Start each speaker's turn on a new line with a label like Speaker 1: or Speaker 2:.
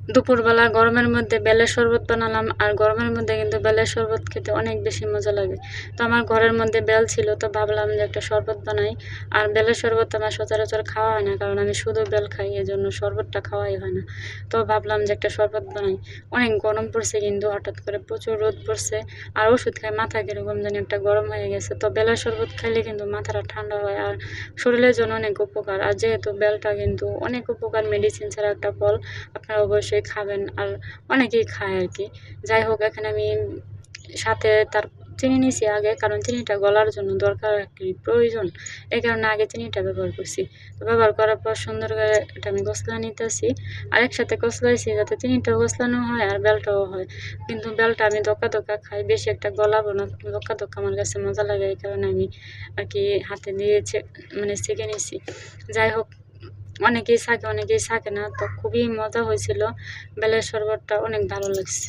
Speaker 1: দুপুরবেলা গরমের মধ্যে বেলের শরবত বানালাম, আর গরমের মধ্যে কিন্তু বেলের শরবত খেতে অনেক বেশি মজা লাগে। তো আমার ঘরের মধ্যে বেল ছিল, তো ভাবলাম যে একটা শরবত বানাই। আর বেলের শরবত আমার সচরাচর খাওয়া হয় না, কারণ আমি শুধু বেল খাই, এজন্য শরবতটা খাওয়াই হয় না। তো ভাবলাম যে একটা শরবত বানাই। অনেক গরম পড়ছে, কিন্তু হঠাৎ করে প্রচুর রোদ পড়ছে। আর ওষুধ খাই মাথা কিরকম জানি একটা গরম হয়ে গেছে। তো বেলের শরবত খাইলে কিন্তু মাথাটা ঠান্ডা হয়, আর শরীরের জন্য অনেক উপকার। আর যেহেতু বেলটা কিন্তু অনেক উপকার, মেডিসিন ছাড়া একটা ফল, আপনারা অবশ্যই খাবেন। আর অনেকেই খায় আরকি। যাই হোক, এখানে আমি সাথে তার চিনি নিছি আগে, কারণ চিনিটা গলার জন্য দরকার আরকি, প্রয়োজন। এই কারণে আগে চিনিটা ব্যবহার করছি। তো ব্যবহার করার পর সুন্দর করে এটা আমি কচলা নিতেছি। আর একসাথে কচলাইছি যাতে চিনিটাও কচলানো হয় আর বেলটাও হয়। কিন্তু বেলটা আমি দোক্কা খাই, বেশি একটা গলাবো না। দোক্কা আমার কাছে মজা লাগে, এই কারণে আমি আরকি হাতে দিয়ে মানে ছেঁকে নিছি। যাই হোক, অনেকেই ছাঁকে, অনেকেই ছাঁকে না। তো খুবই মজা হয়েছিল। বেলের শরবতটা অনেক ভালো লাগছে।